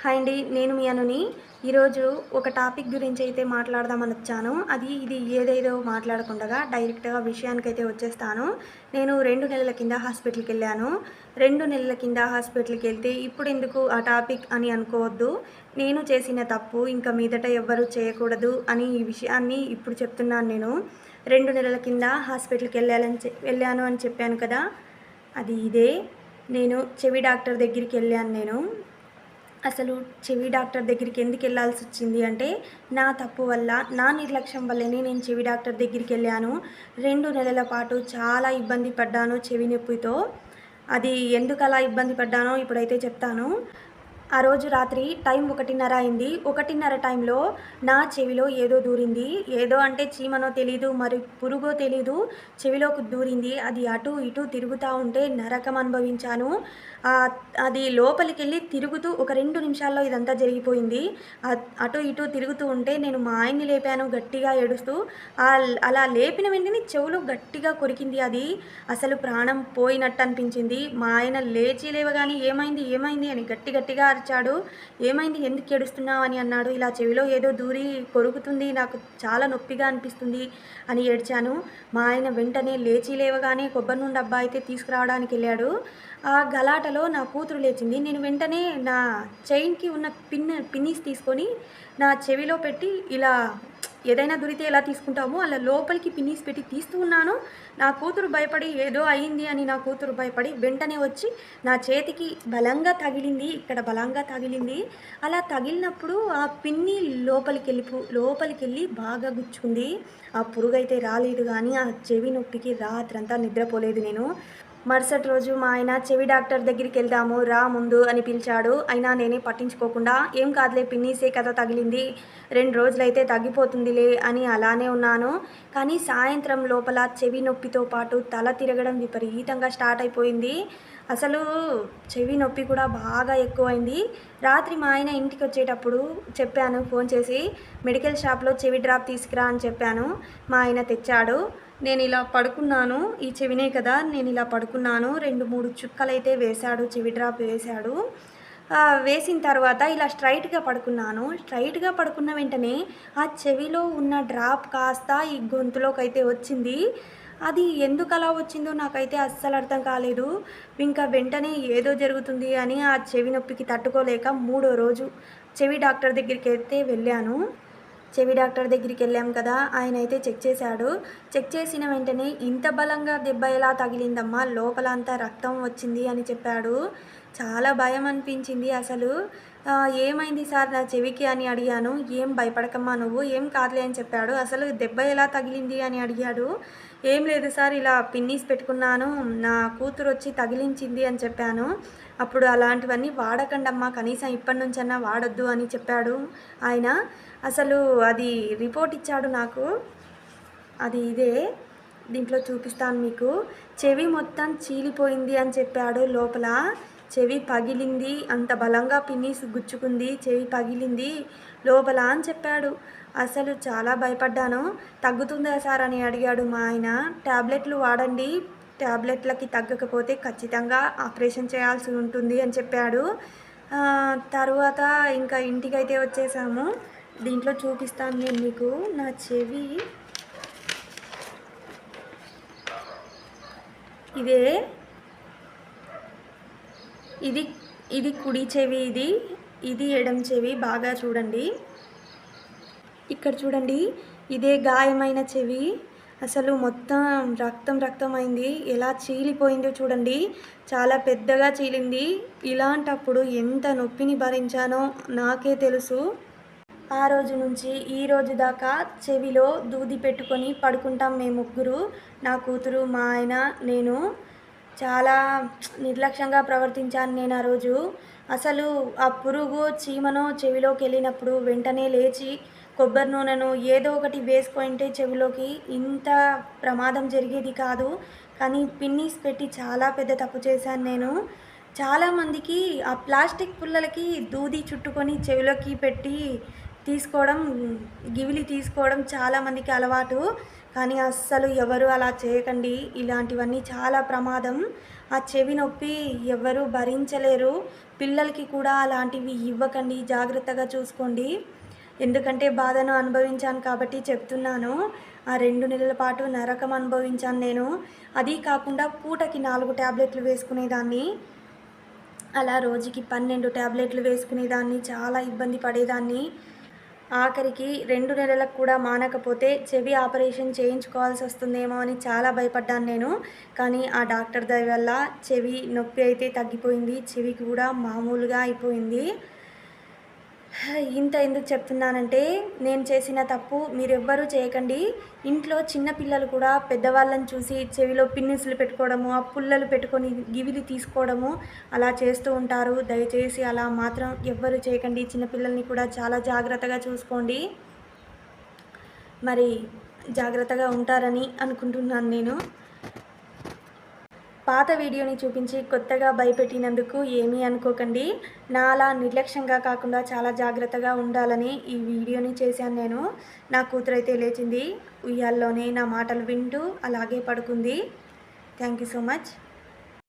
Hi అండి. నేను మీ అనుని. ఈరోజు ఒక టాపిక్ గురించి అయితే మాట్లాడదామని వచ్చాను. ఇది ఏదేదో మాట్లాడకుండగా డైరెక్ట్‌గా విషయానికైతే వచ్చేస్తాను. నేను 2 నెలల కింద హాస్పిటల్‌కెళ్ళాను. 2 నెలల కింద హాస్పిటల్‌కెళ్తే ఇప్పుడెందుకు ఆ టాపిక్ అని అనుకోవద్దు. నేను చేసిన తప్పు ఇంక మీదట ఎవ్వరు చేయకూడదు అని ఈ విషయాన్ని ఇప్పుడు చెప్తున్నాను నేను. 2 నెలల కింద వెళ్ళాను అని చెప్పాను కదా! అది ఇదే. నేను చెవి డాక్టర్ దగ్గరికెళ్ళాను నేను. అసలు చెవి డాక్టర్ దగ్గరికి ఎందుకెళ్ళాల్సొచ్చింది అంటే, నా తప్పు వల్ల, నా నిర్లక్ష్యం వల్లనే నేను చెవి డాక్టర్ దగ్గరికెళ్ళాను. 2 నెలల పాటు చాలా ఇబ్బంది పడ్డాను చెవి నొప్పితో. అది ఎందుకలా ఇబ్బంది పడ్డానో ఇప్పుడైతే చెప్తాను. ఆ రోజు రాత్రి టైం 1:30 అయింది. 1:30 టైంలో నా చెవిలో ఏదో దూరింది. ఏదో అంటే చీమనో తెలీదు, మరి పురుగో తెలీదు. చెవిలోకి దూరింది. అది అటు ఇటు తిరుగుతా ఉంటే నరకం అనుభవించాను. అది లోపలికెళ్ళి తిరుగుతూ ఒక 2 నిమిషాల్లో ఇదంతా జరిగిపోయింది. అటు ఇటు తిరుగుతూ ఉంటే నేను మా ఆయన్ని లేపాను గట్టిగా ఏడుస్తూ. అలా లేపిన వెంటనే చెవులో గట్టిగా కొరికింది అది. అసలు ప్రాణం పోయినట్టు అనిపించింది. మా ఆయన లేచి లేవగానే "ఏమైంది? ఏమైంది?" అని గట్టిగా అరిచాడు. "ఏమైంది? ఎందుకు ఏడుస్తున్నావు?" అని అన్నాడు. "ఇలా చెవిలో ఏదో దూరి కొరుకుతుంది. నాకు చాలా నొప్పిగా అనిపిస్తుంది" అని ఏడ్చాను. మా ఆయన వెంటనే లేచి లేవగానే కొబ్బరి నూనె డబ్బా అయితే తీసుకురావడానికెళ్ళాడు. ఆ గలాటలో నా కూతురు లేచింది. నేను వెంటనే నా చైన్‌కి ఉన్న పిన్నీస్ తీసుకొని నా చెవిలో పెట్టి ఇలా ఏదైనా దొరికితే ఎలా తీసుకుంటామో అలా లోపలికి పిన్నీస్ పెట్టి తీస్తూ ఉన్నాను. నా కూతురు భయపడి ఏదో అయింది అని నా కూతురు భయపడి వెంటనే వచ్చి నా చేతికి బలంగా తగిలింది. ఇక్కడ బలంగా తగిలింది. అలా తగిలినప్పుడు ఆ పిన్ని లోపలికెళ్ళి బాగా గుచ్చుకుంది. ఆ పురుగైతే రాలేదు గానీ ఆ చెవి నొప్పికి రాత్రంతా నిద్రపోలేదు నేను. మరుసటి రోజు మా ఆయన చెవి డాక్టర్ దగ్గరికెళ్దాము రా ముందు అని పిలిచాడు. అయినా నేనే పట్టించుకోకుండా ఏం కాదులే పిన్నీసే కదా తగిలింది, 2 రోజులైతే తగ్గిపోతుందిలే అని అలానే ఉన్నాను. కానీ సాయంత్రం లోపల చెవి నొప్పితో పాటు తల తిరగడం విపరీతంగా స్టార్ట్ అయిపోయింది. అసలు చెవి నొప్పి కూడా బాగా ఎక్కువైంది. రాత్రి మా ఆయన ఇంటికొచ్చేటప్పుడు చెప్పాను ఫోన్ చేసి, మెడికల్ షాప్‌లో చెవి డ్రాప్ తీసుకురా అని చెప్పాను. మా ఆయన తెచ్చాడు. నేనిలా పడుకున్నాను. ఈ చెవినే కదా! నేనిలా పడుకున్నాను. 2, 3 చుక్కలైతే వేశాడు. చెవి డ్రాప్ వేశాడు. వేసిన తర్వాత ఇలా స్ట్రైట్‌గా పడుకున్నాను. స్ట్రైట్‌గా పడుకున్న వెంటనే ఆ చెవిలో ఉన్న డ్రాప్ కాస్త ఈ గొంతులోకైతే వచ్చింది. అది ఎందుకలా వచ్చిందో నాకైతే అస్సలు అర్థం కాలేదు. ఇంకా వెంటనే ఏదో జరుగుతుంది అని ఆ చెవి నొప్పికి తట్టుకోలేక మూడో రోజు చెవి డాక్టర్ దగ్గరికైతే వెళ్ళాను. చెవి డాక్టర్ దగ్గరికెళ్ళాం కదా! ఆయనైతే చెక్ చేశాడు. చెక్ చేసిన వెంటనే "ఇంత బలంగా దెబ్బ ఎలా తగిలిందమ్మా? లోపల అంతా రక్తం వచ్చింది" అని చెప్పాడు. చాలా భయం అనిపించింది అసలు. "ఏమైంది సార్ నా చెవికి" అని అడిగాను. "ఏం భయపడకమ్మా నువ్వు, ఏం కాదులే" అని చెప్పాడు. "అసలు దెబ్బ ఎలా తగిలింది" అని అడిగాడు. "ఏం లేదు సార్, ఇలా పిన్నీస్ పెట్టుకున్నాను. నా కూతురొచ్చి తగిలించింది" అని చెప్పాను. "అప్పుడు అలాంటివన్నీ వాడకండమ్మా, కనీసం ఇప్పటి నుంచన్నా వాడొద్దు" అని చెప్పాడు ఆయన. అసలు అది రిపోర్ట్ ఇచ్చాడు నాకు. అది ఇదే. దీంట్లో చూపిస్తాను మీకు. చెవి మొత్తం చీలిపోయింది అని చెప్పాడు లోపల. చెవి పగిలింది. అంత బలంగా పిన్నీస్ గుచ్చుకుంది. చెవి పగిలింది లోపల అని చెప్పాడు. అసలు చాలా భయపడ్డాను. "తగ్గుతుందా సార్" అని అడిగాడు మా ఆయన. "టాబ్లెట్లు వాడండి. టాబ్లెట్లకి తగ్గకపోతే ఖచ్చితంగా ఆపరేషన్ చేయాల్సి ఉంటుంది" అని చెప్పాడు. తరువాత ఇంకా ఇంటికైతే వచ్చేసాము. దీంట్లో చూపిస్తాను నేను మీకు. నా చెవి ఇదే. ఇది ఇది కుడి చెవి. ఇది ఎడమ చెవి. బాగా చూడండి. ఇక్కడ చూడండి. ఇదే గాయమైన చెవి. అసలు మొత్తం రక్తం అయింది. ఎలా చీలిపోయిందో చూడండి. చాలా పెద్దగా చీలింది. ఇలాంటప్పుడు ఎంత నొప్పిని భరించానో నాకే తెలుసు. ఆ రోజు నుంచి ఈ రోజు దాకా చెవిలో దూది పెట్టుకొని పడుకుంటాం మేము ముగ్గురు. నా కూతురు, మా ఆయన, నేను. చాలా నిర్లక్ష్యంగా ప్రవర్తించాను నేను ఆ రోజు. అసలు ఆ పురుగో, చీమనో చెవిలోకెళ్ళినప్పుడు వెంటనే లేచి కొబ్బరి నూనెను ఏదో ఒకటి వేసుకుంటే చెవిలోకి ఇంత ప్రమాదం జరిగేది కాదు. కానీ పిన్నీస్ పెట్టి చాలా పెద్ద తప్పు చేశాను నేను. చాలామందికి ఆ ప్లాస్టిక్ పుల్లలకి దూది చుట్టుకొని చెవిలోకి పెట్టి తీసుకోవడం గివిలి తీసుకోవడం చాలామందికి అలవాటు. కానీ అస్సలు ఎవరు అలా చేయకండి. ఇలాంటివన్నీ చాలా ప్రమాదం. ఆ చెవి నొప్పి ఎవ్వరూ భరించలేరు. పిల్లలకి కూడా అలాంటివి ఇవ్వకండి. జాగ్రత్తగా చూసుకోండి. ఎందుకంటే బాధను అనుభవించాను కాబట్టి చెప్తున్నాను. ఆ 2 నెలల పాటు నరకం అనుభవించాను నేను. అదీ కాకుండా పూటకి 4 టాబ్లెట్లు వేసుకునేదాన్ని. అలా రోజుకి 12 టాబ్లెట్లు వేసుకునేదాన్ని. చాలా ఇబ్బంది పడేదాన్ని. ఆఖరికి 2 నెలలకు కూడా మానకపోతే చెవి ఆపరేషన్ చేయించుకోవాల్సొస్తుందేమో అని చాలా భయపడ్డాను నేను. కానీ ఆ డాక్టర్ దయ వల్ల చెవి నొప్పి అయితే తగ్గిపోయింది. చెవి కూడా మామూలుగా అయిపోయింది. ఇంత ఎందుకు చెప్తున్నానంటే, నేను చేసిన తప్పు మీరెవ్వరూ చేయకండి. ఇంట్లో చిన్న పిల్లలు కూడా పెద్దవాళ్ళని చూసి చెవిలో పిన్నిసులు పెట్టుకోవడము, ఆ పుల్లలు పెట్టుకొని గివిలి తీసుకోవడము అలా చేస్తూ ఉంటారు. దయచేసి అలా మాత్రం ఎవ్వరూ చేయకండి. చిన్న పిల్లల్ని కూడా చాలా జాగ్రత్తగా చూసుకోండి. మరి జాగ్రత్తగా ఉంటారని అనుకుంటున్నాను నేను. పాత వీడియోని చూపించి కొత్తగా భయపెట్టినందుకు ఏమీ అనుకోకండి. నాలా నిర్లక్ష్యంగా కాకుండా చాలా జాగ్రత్తగా ఉండాలని ఈ వీడియోని చేశాను నేను. నా కూతురైతే లేచింది. ఉయ్యాల్లోనే నా మాటలు వింటూ అలాగే పడుకుంది. Thank you so much.